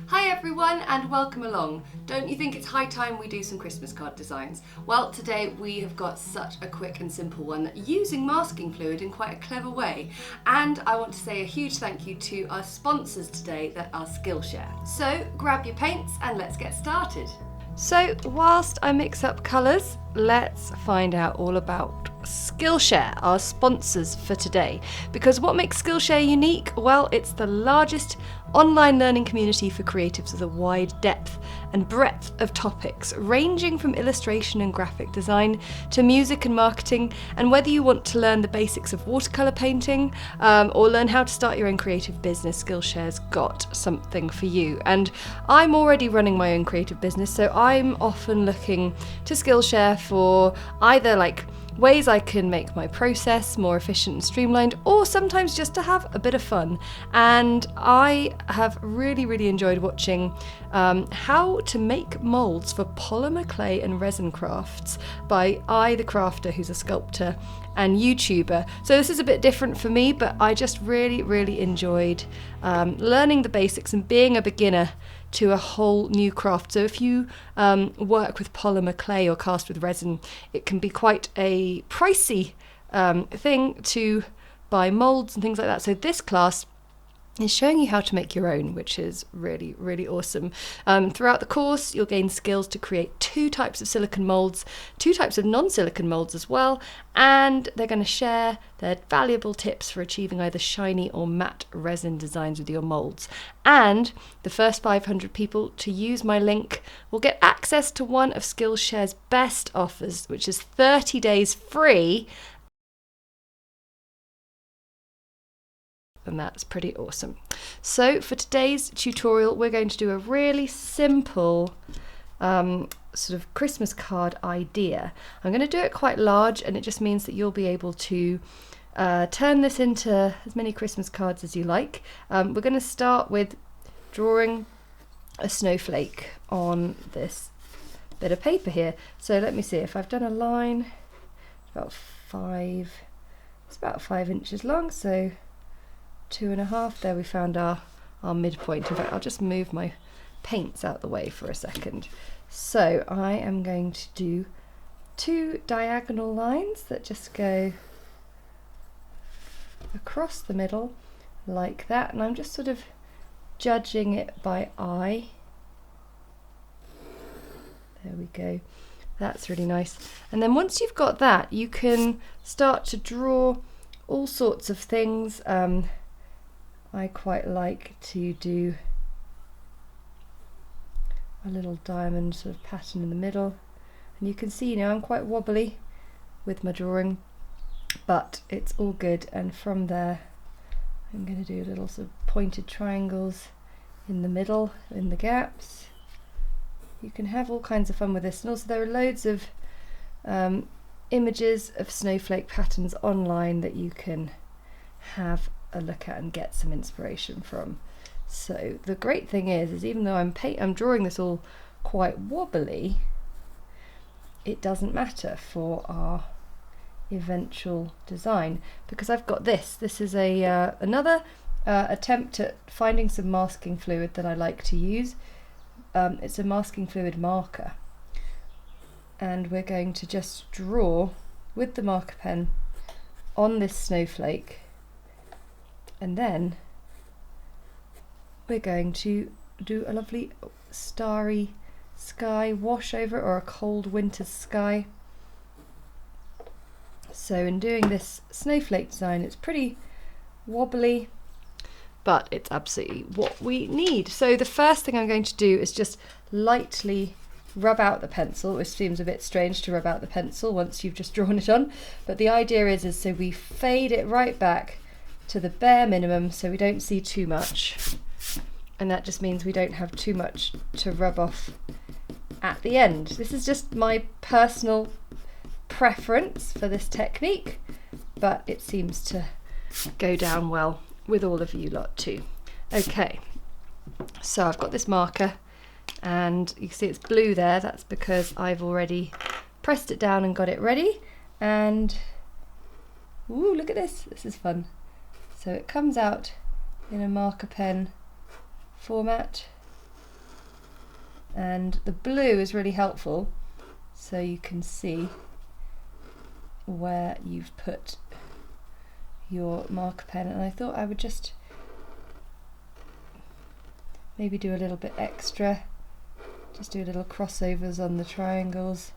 Hi everyone and welcome along. Don't you think it's high time we do some Christmas card designs? Well, today we have got such a quick and simple one using masking fluid in quite a clever way. And I want to say a huge thank you to our sponsors today that are Skillshare. So grab your paints and let's get started. So whilst I mix up colours, let's find out all about Skillshare, our sponsors for today. Because what makes Skillshare unique? Well, it's the largest online learning community for creatives with a wide depth and breadth of topics, ranging from illustration and graphic design to music and marketing. And whether you want to learn the basics of watercolour painting or learn how to start your own creative business, Skillshare's got something for you. And I'm already running my own creative business, so I'm often looking to Skillshare for either ways I can make my process more efficient and streamlined, or sometimes just to have a bit of fun. And I have really enjoyed watching how to make moulds for polymer clay and resin crafts by the Crafter, who's a sculptor and YouTuber. So this is a bit different for me, but I just really enjoyed learning the basics and being a beginner to a whole new craft. So if you work with polymer clay or cast with resin, it can be quite a pricey thing to buy moulds and things like that. So this class is showing you how to make your own, which is really awesome. Throughout the course, you'll gain skills to create 2 types of silicone moulds, 2 types of non-silicone moulds as well, and they're going to share their valuable tips for achieving either shiny or matte resin designs with your moulds. And the first 500 people to use my link will get access to one of Skillshare's best offers, which is 30 days free. And that's pretty awesome. So for today's tutorial, we're going to do a really simple sort of Christmas card idea. I'm going to do it quite large, and it just means that you'll be able to turn this into as many Christmas cards as you like. We're going to start with drawing a snowflake on this bit of paper here. So let me see if I've done a line. It's about 5 inches long, so 2.5. There, we found our midpoint. In fact, I'll just move my paints out the way for a second. So I am going to do 2 diagonal lines that just go across the middle like that, and I'm just sort of judging it by eye. There we go. That's really nice. And then once you've got that, you can start to draw all sorts of things. I quite like to do a little diamond sort of pattern in the middle, and you can see I'm quite wobbly with my drawing, but it's all good. And from there I'm going to do little sort of pointed triangles in the middle, in the gaps. You can have all kinds of fun with this, and also there are loads of images of snowflake patterns online that you can have a look at and get some inspiration from. So the great thing is even though I'm drawing this all quite wobbly, it doesn't matter for our eventual design, because I've got this. This is another attempt at finding some masking fluid that I like to use. It's a masking fluid marker, and we're going to just draw with the marker pen on this snowflake. And then we're going to do a lovely starry sky wash over, or a cold winter's sky. So in doing this snowflake design, it's pretty wobbly, but it's absolutely what we need. So the first thing I'm going to do is just lightly rub out the pencil, which seems a bit strange to rub out the pencil once you've just drawn it on. But the idea is so we fade it right back to the bare minimum so we don't see too much, and that just means we don't have too much to rub off at the end. This is just my personal preference for this technique, but it seems to go down well with all of you lot too. Okay, so I've got this marker, and you can see it's blue there. That's because I've already pressed it down and got it ready. And ooh, look at this is fun. So it comes out in a marker pen format, And the blue is really helpful, so you can see where you've put your marker pen, and I thought I would just maybe do a little bit extra, just do little crossovers on the triangles.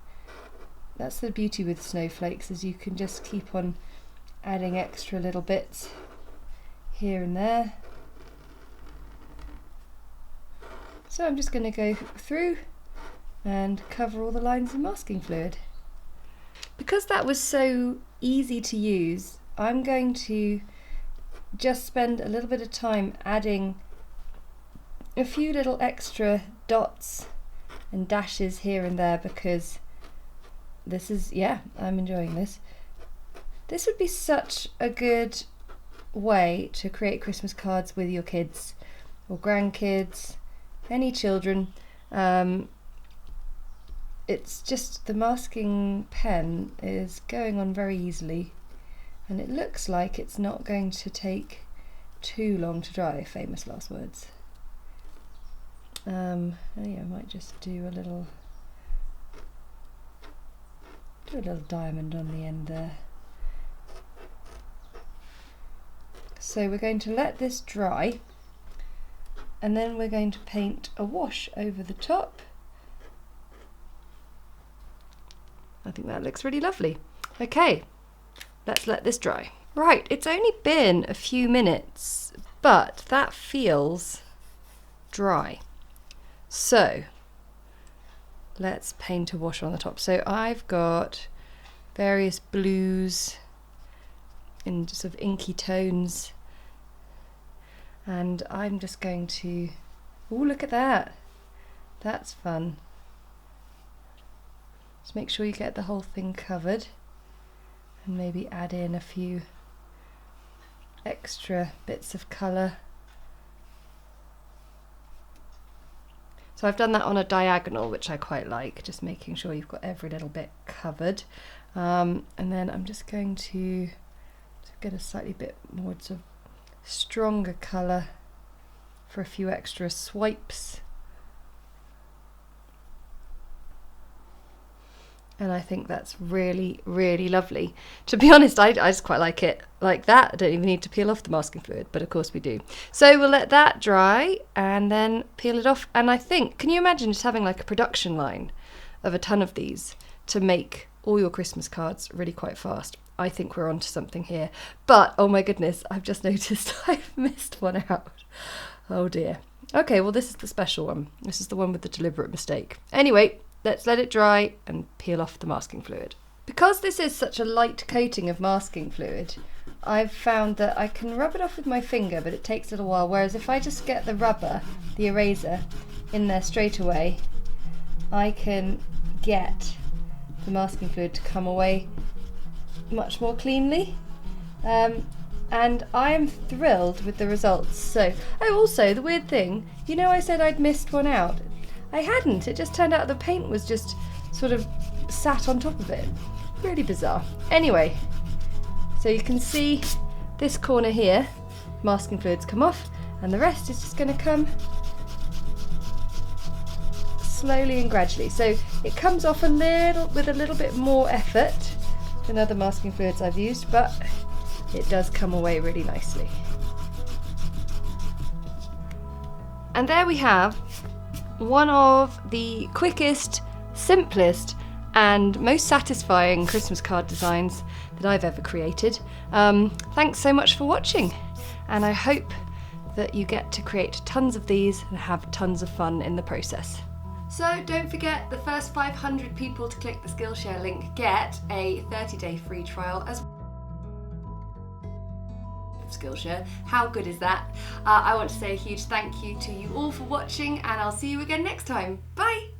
That's the beauty with snowflakes, is you can just keep on adding extra little bits here and there. So I'm just going to go through and cover all the lines in masking fluid. Because that was so easy to use, I'm going to just spend a little bit of time adding a few little extra dots and dashes here and there, because this is, yeah, I'm enjoying this. This would be such a good way to create Christmas cards with your kids or grandkids, any children. It's just the masking pen is going on very easily, and it looks like it's not going to take too long to dry, famous last words. Yeah, I might just do a little diamond on the end there. So we're going to let this dry, and then we're going to paint a wash over the top. I think that looks really lovely. Okay, let's let this dry. Right, it's only been a few minutes, but that feels dry. So let's paint a wash on the top. So I've got various blues in sort of inky tones, and I'm just going to, oh, look at that, that's fun. Just make sure you get the whole thing covered, and maybe add in a few extra bits of colour. So I've done that on a diagonal, which I quite like, just making sure you've got every little bit covered. And then I'm just going to get a slightly bit more sort of stronger colour for a few extra swipes. And I think that's really, really lovely. To be honest, I just quite like it like that. I don't even need to peel off the masking fluid, but of course we do. So we'll let that dry and then peel it off. And I think, can you imagine just having like a production line of a ton of these to make all your Christmas cards really quite fast? I think we're onto something here. But, oh my goodness, I've just noticed I've missed one out. Oh dear. Okay, well this is the special one. This is the one with the deliberate mistake. Anyway, let's let it dry and peel off the masking fluid. Because this is such a light coating of masking fluid, I've found that I can rub it off with my finger, but it takes a little while, whereas if I just get the rubber, the eraser, in there straight away, I can get the masking fluid to come away much more cleanly. And I am thrilled with the results. So, oh, also the weird thing, you know I said I'd missed one out? I hadn't, it just turned out the paint was just sort of sat on top of it. Really bizarre. Anyway, so you can see this corner here, masking fluids come off, and the rest is just going to come slowly and gradually. So it comes off a little, with a little bit more effort than other masking fluids I've used, but it does come away really nicely. And there we have one of the quickest, simplest and most satisfying Christmas card designs that I've ever created. Thanks so much for watching, and I hope that you get to create tons of these and have tons of fun in the process. So don't forget, the first 500 people to click the Skillshare link get a 30-day free trial as Skillshare. How good is that? I want to say a huge thank you to you all for watching, and I'll see you again next time. Bye!